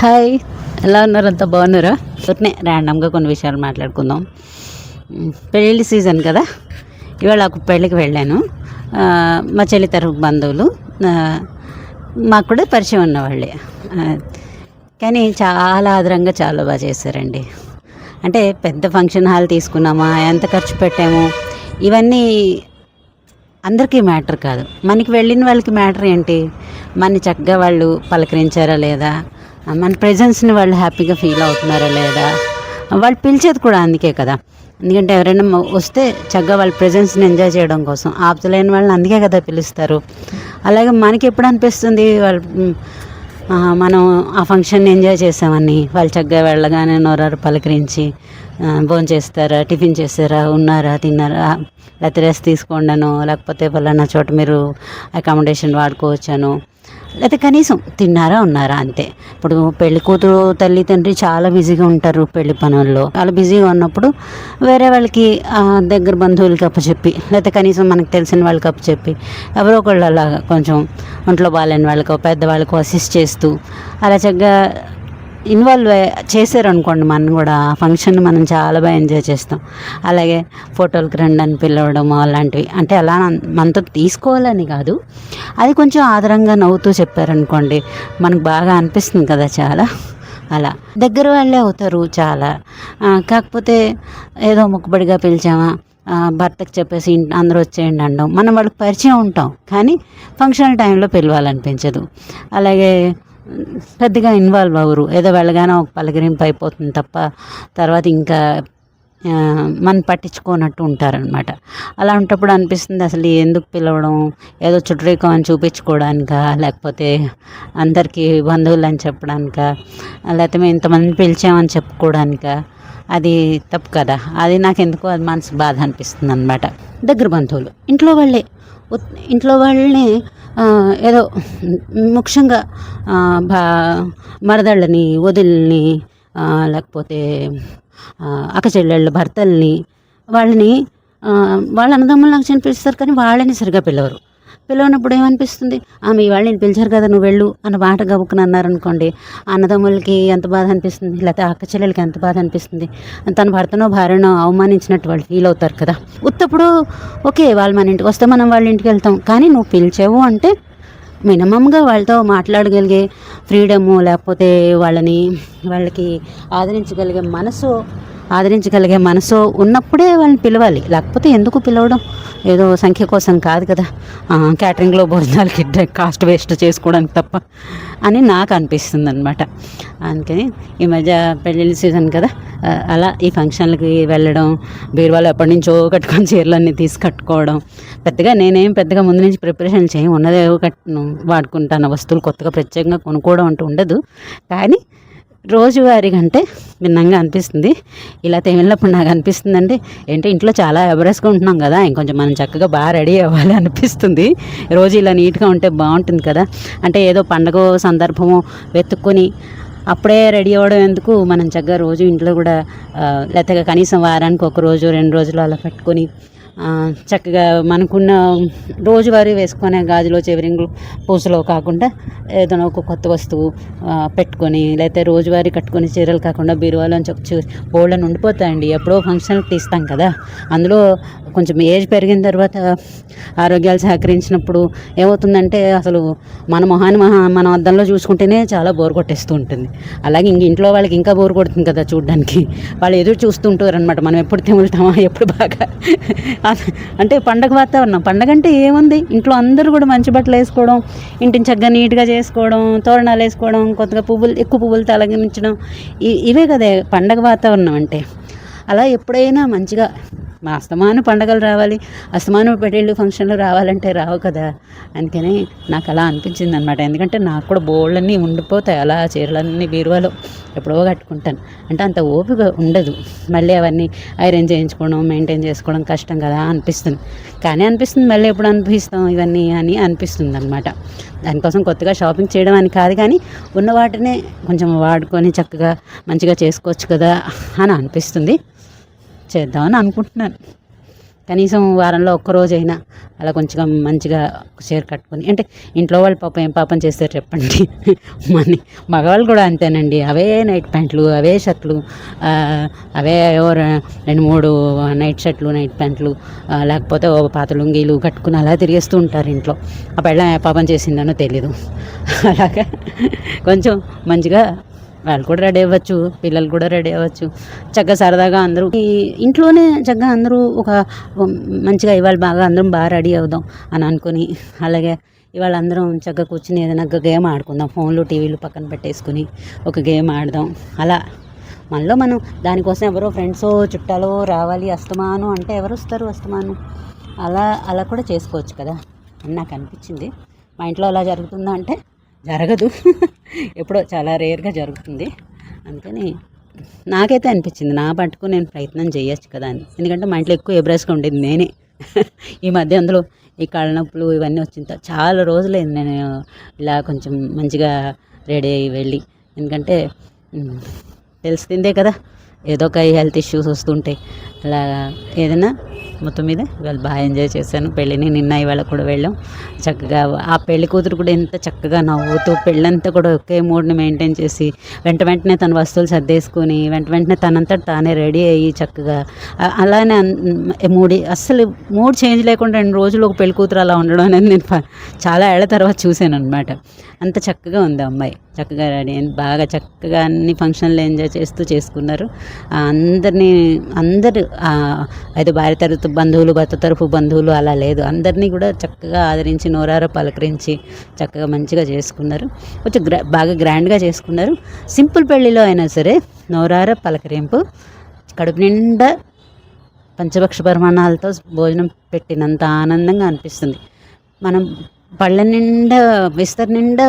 Hi, ఎలా ఉన్నారు? అంతా బాగున్నారా? ఊరినే ర్యాండమ్గా కొన్ని విషయాలు మాట్లాడుకుందాం. పెళ్ళి సీజన్ కదా, ఇవాళ ఒక పెళ్ళికి వెళ్ళాను. మా చెల్లి తరఫు బంధువులు, మాకు కూడా పరిచయం ఉన్నవాళ్ళే. కానీ చాలా ఆదరంగా చాలా బాగా చేశారండి. అంటే పెద్ద ఫంక్షన్ హాల్ తీసుకున్నామా, ఎంత ఖర్చు పెట్టాము, ఇవన్నీ అందరికీ మ్యాటర్ కాదు. మనకి వెళ్ళిన వాళ్ళకి మ్యాటర్ ఏంటి, మన చక్కగా వాళ్ళు పలకరించారా లేదా, మన ప్రెజెన్స్ని వాళ్ళు హ్యాపీగా ఫీల్ అవుతున్నారా లేదా. వాళ్ళు పిలిచేది కూడా అందుకే కదా, ఎందుకంటే ఎవరైనా వస్తే చక్కగా వాళ్ళ ప్రెజెన్స్ని ఎంజాయ్ చేయడం కోసం. ఆపుతలేని వాళ్ళని అందుకే కదా పిలుస్తారు. అలాగే మనకి ఎప్పుడు అనిపిస్తుంది మనం ఆ ఫంక్షన్ని ఎంజాయ్ చేసామని, వాళ్ళు చక్కగా వెళ్ళగానే నోరారు పలకరించి భోజనం చేస్తారా, టిఫిన్ చేస్తారా, ఉన్నారా, తిన్నారా, లేకపోతే రెస్ట్ తీసుకోండాను, లేకపోతే ఫలానా చోట మీరు అకామిడేషన్ వాడుకోవచ్చాను, లేకపోతే కనీసం తిన్నారా ఉన్నారా అంతే. ఇప్పుడు పెళ్లి కూతురు తల్లి తండ్రి చాలా బిజీగా ఉంటారు పెళ్లి పనుల్లో. చాలా బిజీగా ఉన్నప్పుడు వేరే వాళ్ళకి దగ్గర బంధువులకి అప్పచెప్పి, లేకపోతే కనీసం మనకు తెలిసిన వాళ్ళకి అప్పచెప్పి, ఎవరో ఒకళ్ళు అలాగా కొంచెం ఒంట్లో బాగాలేని వాళ్ళకో పెద్దవాళ్ళకో అసిస్ట్ చేస్తూ అలా చక్కగా ఇన్వాల్వ్ చేశారనుకోండి, మనం కూడా ఆ ఫంక్షన్ మనం చాలా బాగా ఎంజాయ్ చేస్తాం. అలాగే ఫోటోలకు రండి అని పిలవడం అలాంటివి, అంటే అలా మనతో తీసుకోవాలని కాదు, అది కొంచెం ఆదరంగా నవ్వుతూ చెప్పారనుకోండి, మనకు బాగా అనిపిస్తుంది కదా చాలా. అలా దగ్గర వాళ్ళే అవుతారు చాలా. కాకపోతే ఏదో మొక్కుబడిగా పిలిచామా, భర్తకు చెప్పేసి అందరూ వచ్చేయండి అనడం, మనం వాళ్ళకి పరిచయం ఉంటాం కానీ ఫంక్షన్ టైంలో పిలవాలనిపించదు. అలాగే పెద్దగా ఇన్వాల్వ్ అవ్వరు, ఏదో వెళ్ళగానే ఒక పలకరింపు అయిపోతుంది తప్ప తర్వాత ఇంకా మనం పట్టించుకోనట్టు ఉంటారనమాట. అలా ఉంటప్పుడు అనిపిస్తుంది అసలు ఎందుకు పిలవడం, ఏదో చుట్టరికం అని చూపించుకోవడానికా, లేకపోతే అందరికీ బంధువులు అని చెప్పడానికా, లేకపోతే మేము ఇంతమంది పిలిచామని చెప్పుకోవడానికా. అది తప్పు కదా. అది నాకు ఎందుకో అది మనసు బాధ అనిపిస్తుంది అనమాట. దగ్గర బంధువులు ఇంట్లో వాళ్ళని ఏదో ముఖ్యంగా మరదళ్ళని, వదిల్ని, లేకపోతే అక్కచెల్లెళ్ళ భర్తల్ని, వాళ్ళ అన్నదమ్ములు నాకు పిలుస్తారు కానీ వాళ్ళని సరిగా పిలవనప్పుడు ఏమనిపిస్తుంది, మీ వాళ్ళని పిలిచారు కదా నువ్వు వెళ్ళు అన్న మాట గబుక్కుని అన్నారనుకోండి, అన్నదమ్ములకి ఎంత బాధ అనిపిస్తుంది, లేకపోతే అక్క చెల్లెలకి ఎంత బాధ అనిపిస్తుంది. తన భర్తనో భార్యనో అవమానించినట్టు వాళ్ళు ఫీల్ అవుతారు కదా. ఉత్తప్పుడు ఓకే, వాళ్ళు మన ఇంటికి వస్తే మనం వాళ్ళ ఇంటికి వెళ్తాం, కానీ నువ్వు పిలిచావు అంటే మినిమంగా వాళ్ళతో మాట్లాడగలిగే ఫ్రీడము, లేకపోతే వాళ్ళకి ఆదరించగలిగే మనసు ఉన్నప్పుడే వాళ్ళని పిలవాలి. లేకపోతే ఎందుకు పిలవడం, ఏదో సంఖ్య కోసం కాదు కదా, క్యాటరింగ్లో భోజనాలకి కాస్ట్ వేస్ట్ చేసుకోవడానికి తప్ప అని నాకు అనిపిస్తుంది అనమాట. అందుకని ఈ మధ్య పెళ్ళిళ్ళ సీజన్ కదా, అలా ఈ ఫంక్షన్లకి వెళ్ళడం, బీరువాలో ఎప్పటి నుంచో కట్టుకొని చీరలన్నీ తీసి కట్టుకోవడం. నేనేం పెద్దగా ముందు నుంచి ప్రిపరేషన్ ఉన్నదే వాడుకుంటాను వస్తువులు, కొత్తగా ప్రత్యేకంగా కొనుక్కోవడం అంటూ ఉండదు. కానీ రోజువారీ కంటే భిన్నంగా అనిపిస్తుంది. ఇలా వెళ్ళినప్పుడు నాకు అనిపిస్తుందండి, ఏంటి ఇంట్లో చాలా ఎవరెస్గా ఉంటున్నాం కదా, ఇంకొంచెం మనం చక్కగా బాగా రెడీ అవ్వాలి అనిపిస్తుంది. రోజు ఇలా నీట్గా ఉంటే బాగుంటుంది కదా. అంటే ఏదో పండగ సందర్భము వెతుక్కొని అప్పుడే రెడీ అవ్వడం ఎందుకు, మనం చక్కగా రోజు ఇంట్లో కూడా లేకపోతే కనీసం వారానికి ఒక రోజు 2 రోజులు అలా పెట్టుకొని చక్కగా మనకున్న రోజువారీ వేసుకునే గాజులో చెవిరింగులు పూసలో కాకుండా ఏదైనా ఒక కొత్త వస్తువు పెట్టుకొని, లేకపోతే రోజువారీ కట్టుకొని చీరలు కాకుండా బీరువాలోంచి ఒక బోళ్ళని ఉండిపోతాయండి. ఎప్పుడో ఫంక్షన్కి తీస్తాం కదా, అందులో కొంచెం ఏజ్ పెరిగిన తర్వాత ఆరోగ్యాలు సహకరించినప్పుడు ఏమవుతుందంటే అసలు మన మొహాన్ని మన అద్దంలో చూసుకుంటేనే చాలా బోర్ కొట్టేస్తూ ఉంటుంది. అలాగే ఇంట్లో వాళ్ళకి ఇంకా బోర్ కొడుతుంది కదా చూడడానికి, వాళ్ళు ఎదురు చూస్తూ ఉంటారు అనమాట, మనం ఎప్పుడు తెములుతామా, ఎప్పుడు బాగా. అంటే పండగ వాతావరణం, పండగ అంటే ఏముంది, ఇంట్లో అందరూ కూడా మంచి బట్టలు వేసుకోవడం, ఇంటిని చక్కగా నీట్గా చేసుకోవడం, తోరణాలు వేసుకోవడం, కొత్తగా ఎక్కువ పువ్వులతో అలంకరించడం, ఇవే కదా పండగ వాతావరణం అంటే. అలా ఎప్పుడైనా మంచిగా అస్తమాను పండగలు రావాలి, అస్తమాను పెళ్ళిళ్ళు ఫంక్షన్లు రావాలంటే రావు కదా. అందుకని నాకు అలా అనిపించింది అనమాట. ఎందుకంటే నాకు కూడా బోళ్ళన్నీ ఉండిపోతాయి అలా చీరలన్నీ బీరువాలో, ఎప్పుడో కట్టుకుంటాను. అంటే అంత ఓపిక ఉండదు, మళ్ళీ అవన్నీ ఐరన్ చేయించుకోవడం, మెయింటైన్ చేసుకోవడం కష్టం కదా అనిపిస్తుంది. కానీ అనిపిస్తుంది మళ్ళీ ఎప్పుడు అనిపిస్తాం ఇవన్నీ అని అనిపిస్తుంది అనమాట. దానికోసం కొత్తగా షాపింగ్ చేయడం అని కాదు, కానీ ఉన్న వాటినే కొంచెం వాడుకొని చక్కగా మంచిగా చేసుకోవచ్చు కదా అని అనిపిస్తుంది. చేద్దామని అనుకుంటున్నాను. కనీసం వారంలో ఒక్కరోజైనా అలా కొంచెం మంచిగా చీర కట్టుకొని, అంటే ఇంట్లో వాళ్ళు పాపం ఏం పాపం చేస్తారు చెప్పండి. మగవాళ్ళు కూడా అంతేనండి, అవే నైట్ ప్యాంట్లు, అవే షర్ట్లు, అవే 2-3 నైట్ షర్ట్లు, నైట్ ప్యాంట్లు, లేకపోతే ఓ పాత లుంగీలు కట్టుకుని అలా తిరిగేస్తూ ఉంటారు ఇంట్లో. ఆ పెళ్ళం ఏ పాపం చేసిందనో తెలీదు. అలాగా కొంచెం మంచిగా వాళ్ళు కూడా రెడీ అవ్వచ్చు, పిల్లలు కూడా రెడీ అవ్వచ్చు, చక్కగా సరదాగా అందరూ ఈ ఇంట్లోనే చక్కగా అందరూ ఒక మంచిగా ఇవాళ అందరం బాగా రెడీ అవుదాం అని అనుకుని, అలాగే ఇవాళ అందరం చక్కగా కూర్చుని ఏదైనా గేమ్ ఆడుకుందాం, ఫోన్లు టీవీలు పక్కన పెట్టేసుకుని ఒక గేమ్ ఆడదాం. అలా మనలో మనం దానికోసం ఎవరో ఫ్రెండ్స్ చుట్టాలో రావాలి అస్తమానం అంటే ఎవరు వస్తారు అస్తమానం, అలా కూడా చేసుకోవచ్చు కదా అని నాకు అనిపించింది. మా ఇంట్లో అలా జరుగుతుందా అంటే జరగదు, ఎప్పుడో చాలా రేర్గా జరుగుతుంది. అందుకని నాకైతే అనిపించింది నా పట్టుకు నేను ప్రయత్నం చేయొచ్చు కదా అని. ఎందుకంటే మా ఇంట్లో ఎక్కువ ఎబ్రాస్గా ఉండేది నేనే. ఈ మధ్య అందులో ఈ కాళ్ళ నొప్పులు ఇవన్నీ వచ్చిన చాలా రోజులైంది నేను ఇలా కొంచెం మంచిగా రెడీ అయ్యి వెళ్ళి. ఎందుకంటే తెలిసిందే కదా, ఏదో ఒక హెల్త్ ఇష్యూస్ వస్తుంటాయి. అలా ఏదైనా మొత్తం మీద ఇవాళ బాగా ఎంజాయ్ చేశాను పెళ్ళిని. నిన్న ఇవాళ కూడా వెళ్ళాం చక్కగా. ఆ పెళ్లి కూతురు కూడా ఎంత చక్కగా నవ్వుతూ పెళ్ళంతా కూడా ఒకే మూడ్ని మెయింటైన్ చేసి వెంటనే తన వస్తువులు సర్దేసుకొని వెంటనే తనంతా తానే రెడీ అయ్యి చక్కగా అలానే అస్సలు మూడ్ చేంజ్ లేకుండా 2 రోజులు ఒక పెళ్లి కూతురు అలా ఉండడం అనేది నేను చాలా ఏళ్ల తర్వాత చూశాను అనమాట. అంత చక్కగా ఉంది అమ్మాయి, చక్కగా రెడీ అయింది, బాగా చక్కగా అన్ని ఫంక్షన్లు ఎంజాయ్ చేస్తూ చేసుకున్నారు. అందరూ అయితే భార్య తరఫు బంధువులు, భర్త తరఫు బంధువులు అలా లేదు, అందరినీ కూడా చక్కగా ఆదరించి నోరార పలకరించి చక్కగా మంచిగా చేసుకున్నారు. కొంచెం బాగా గ్రాండ్గా చేసుకున్నారు. సింపుల్ పెళ్ళిలో అయినా సరే నోరార పలకరింపు, కడుపు నిండా పంచభక్ష పరిమాణాలతో భోజనం పెట్టినంత ఆనందంగా అనిపిస్తుంది. మనం పళ్ళ నిండా విస్తర నిండా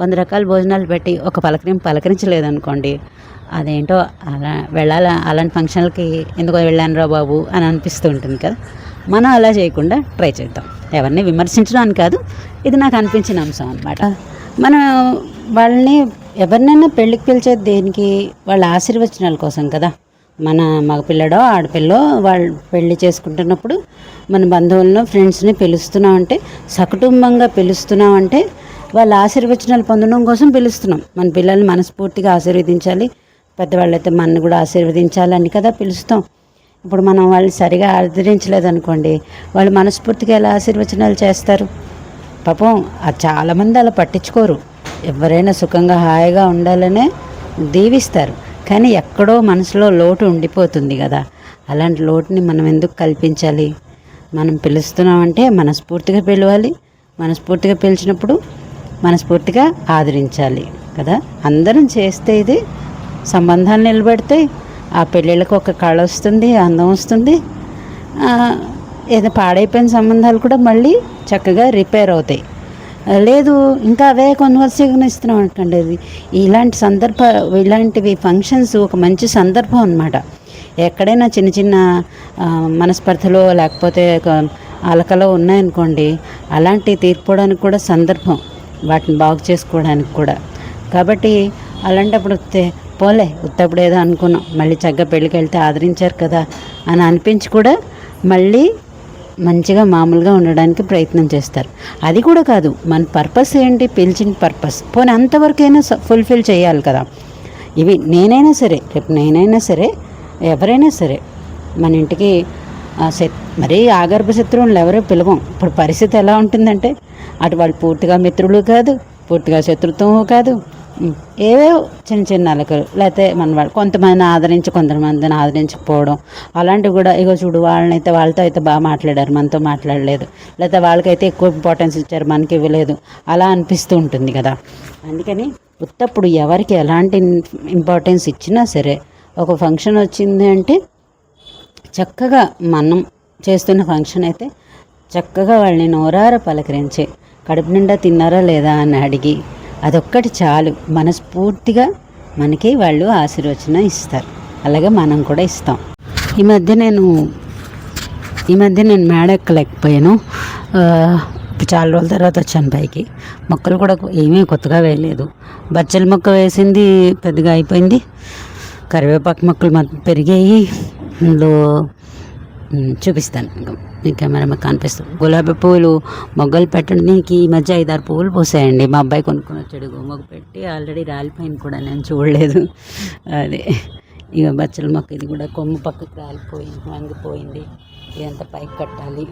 100 రకాల భోజనాలు పెట్టి ఒక పలకరించలేదనుకోండి, అదేంటో అలా అలాంటి ఫంక్షన్లకి ఎందుకో వెళ్ళాను రా బాబు అని అనిపిస్తూ ఉంటుంది కదా. మనం అలా చేయకుండా ట్రై చేద్దాం. ఎవరిని విమర్శించడానికి కాదు, ఇది నాకు అనిపించిన అంశం అనమాట. మనం వాళ్ళని ఎవరినైనా పెళ్ళికి పిలిచేది దేనికి? వాళ్ళ ఆశీర్వచనాల కోసం కదా. మన మగపిల్లడో ఆడపిల్లో వాళ్ళు పెళ్లి చేసుకుంటున్నప్పుడు మన బంధువులను ఫ్రెండ్స్ని పిలుస్తున్నామంటే, సకుటుంబంగా పిలుస్తున్నామంటే వాళ్ళ ఆశీర్వచనాలు పొందడం కోసం పిలుస్తున్నాం. మన పిల్లల్ని మనస్ఫూర్తిగా ఆశీర్వదించాలి, పెద్దవాళ్ళైతే మనని కూడా ఆశీర్వదించాలని కదా పిలుస్తాం. ఇప్పుడు మనం వాళ్ళని సరిగా ఆదరించలేదనుకోండి, వాళ్ళు మనస్ఫూర్తిగా ఎలా ఆశీర్వచనాలు చేస్తారు? పాపం చాలామంది అలా పట్టించుకోరు. ఎవరైనా సుఖంగా హాయిగా ఉండాలనే దీవిస్తారు, కానీ ఎక్కడో మనసులో లోటు ఉండిపోతుంది కదా. అలాంటి లోటుని మనం ఎందుకు కల్పించాలి? మనం పిలుస్తున్నామంటే మనస్ఫూర్తిగా పిలవాలి, మనస్ఫూర్తిగా పిలిచినప్పుడు మనస్ఫూర్తిగా ఆదరించాలి కదా. అందరం చేస్తే ఇది సంబంధాలు నిలబెడితే ఆ పెళ్ళిళ్ళకి ఒక కళ వస్తుంది, అందం వస్తుంది. ఏదో పాడైపోయిన సంబంధాలు కూడా మళ్ళీ చక్కగా రిపేర్ అవుతాయి. లేదు ఇంకా అవే కొనసాగిస్తున్నాం అనుకోండి, ఇలాంటివి ఫంక్షన్స్ ఒక మంచి సందర్భం అన్నమాట. ఎక్కడైనా చిన్న మనస్పర్ధలో లేకపోతే అలకలో ఉన్నాయనుకోండి, అలాంటివి తీర్పుకోవడానికి కూడా సందర్భం, వాటిని బాగు చేసుకోవడానికి కూడా. కాబట్టి అలాంటప్పుడు పోలే ఉత్తప్పుడు ఏదో అనుకున్నాం, మళ్ళీ చక్కగా పెళ్ళికి వెళ్తే ఆదరించారు కదా అని అనిపించి కూడా మళ్ళీ మంచిగా మామూలుగా ఉండడానికి ప్రయత్నం చేస్తారు. అది కూడా కాదు, మన పర్పస్ ఏంటి? పిలిచిన పర్పస్ పోనీ అంతవరకైనా ఫుల్ఫిల్ చేయాలి కదా. ఇవి నేనైనా సరే, రేపు నేనైనా సరే, ఎవరైనా సరే మన ఇంటికి మరీ ఆగర్భ శత్రువులు ఎవరో పిలవం. ఇప్పుడు పరిస్థితి ఎలా ఉంటుందంటే, అటు వాళ్ళు పూర్తిగా మిత్రులు కాదు, పూర్తిగా శత్రుత్వం కాదు, ఏవేవో చిన్న అలకలు, లేకపోతే మన వాళ్ళు కొంతమందిని ఆదరించి కొంతమందిని ఆదరించకపోవడం, అలాంటివి కూడా. ఇగో చూడు, వాళ్ళతో అయితే బాగా మాట్లాడారు, మనతో మాట్లాడలేదు, లేకపోతే వాళ్ళకైతే ఎక్కువ ఇంపార్టెన్స్ ఇచ్చారు, మనకి ఇవ్వలేదు, అలా అనిపిస్తూ ఉంటుంది కదా. అందుకని ఉత్తప్పుడు ఎవరికి ఎలాంటి ఇంపార్టెన్స్ ఇచ్చినా సరే, ఒక ఫంక్షన్ వచ్చింది అంటే చక్కగా మనం చేస్తున్న ఫంక్షన్ అయితే చక్కగా వాళ్ళని నోరార పలకరించి కడుపు నిండా తిన్నారా లేదా అని అడిగి, అదొక్కటి చాలు, మనస్ఫూర్తిగా మనకి వాళ్ళు ఆశీర్వచన ఇస్తారు. అలాగే మనం కూడా ఇస్తాం. ఈ మధ్య నేను మేడ ఎక్కలేకపోయాను. చాలా రోజుల తర్వాత వచ్చాను పైకి. మొక్కలు కూడా ఏమీ కొత్తగా వేయలేదు. బచ్చల మొక్క వేసింది పెద్దగా అయిపోయింది, కరివేపాకు మొక్కలు పెరిగాయి, అందులో చూపిస్తాను ఈ కెమెరా మీకు కనిపిస్తుంది. గులాబీ పువ్వులు మొగ్గలు పెట్టడానికి ఈ మధ్య 5-6 పువ్వులు పూసాయండి. మా అబ్బాయి కొనుక్కొని వచ్చాడు, మొగ్గ పెట్టి ఆల్రెడీ రాలిపోయింది కూడా, నేను చూడలేదు. అదే ఇక బచ్చల మొక్క ఇది కూడా కొమ్ము పక్కకి రాలిపోయింది, వంగిపోయింది. ఇదంతా పైకి కట్టాలి.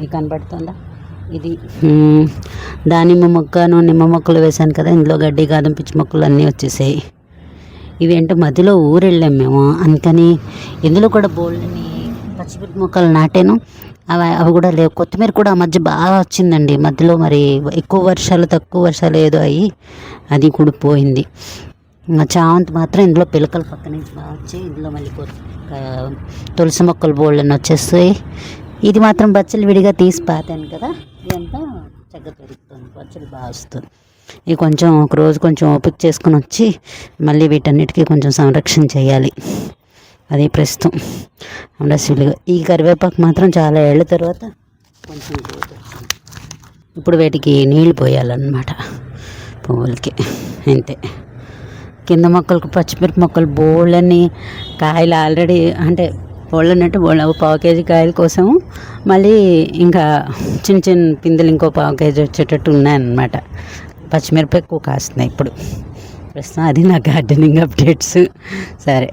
ఇది కనబడుతుందా, ఇది దానిమ్మ మొక్కను నిమ్మ మొక్కలు వేశాను కదా, ఇందులో గడ్డి గాదం పిచ్చి మొక్కలు అన్నీ వచ్చేసాయి. ఇవేంటో మధ్యలో ఊరు వెళ్ళాం మేము, అందుకని ఇందులో కూడా బోల్డ్ని పచ్చిమిరప మొక్కలు నాటాను. అవి కూడా లేవు. కొత్తిమీర కూడా ఆ మధ్య బాగా వచ్చిందండి, మధ్యలో మరి ఎక్కువ వర్షాలు తక్కువ వర్షాలు ఏదో అయ్యి అది కూడా పోయింది. చామంతి మాత్రం ఇందులో పిలకలు పక్క నుంచి బాగా వచ్చి ఇందులో మళ్ళీ తులసి మొక్కలు బోల్డ్ని వచ్చేస్తాయి. ఇది మాత్రం బచ్చలు విడిగా తీసి పాతాను కదా, ఇదంతా చక్కగా పెరుగుతుంది, బచ్చలు బాగా వస్తుంది. ఇది కొంచెం ఒక రోజు కొంచెం ఓపిక చేసుకుని వచ్చి మళ్ళీ వీటన్నిటికీ కొంచెం సంరక్షణ చేయాలి. అది ప్రస్తుతం అమరశివులుగా. ఈ కరివేపాకు మాత్రం చాలా ఏళ్ళ తర్వాత కొంచెం గ్రోత్ వచ్చింది. ఇప్పుడు వీటికి నీళ్లు పోయాలన్నమాట పువ్వులకి, అంతే. కింద మొక్కలకు పచ్చిమిరప మొక్కలు బోళ్ళని కాయలు ఆల్రెడీ, అంటే బోళ్ళన్నట్టు పావు కేజీ కాయల కోసం మళ్ళీ ఇంకా చిన్న చిన్న పిందెలు ఇంకో పావు కేజీ వచ్చేటట్టు ఉన్నాయన్నమాట. పచ్చిమిరప ఎక్కువ కాస్తున్నాయి ఇప్పుడు ప్రస్తుతం. అది నా గార్డెనింగ్ అప్డేట్స్. సరే.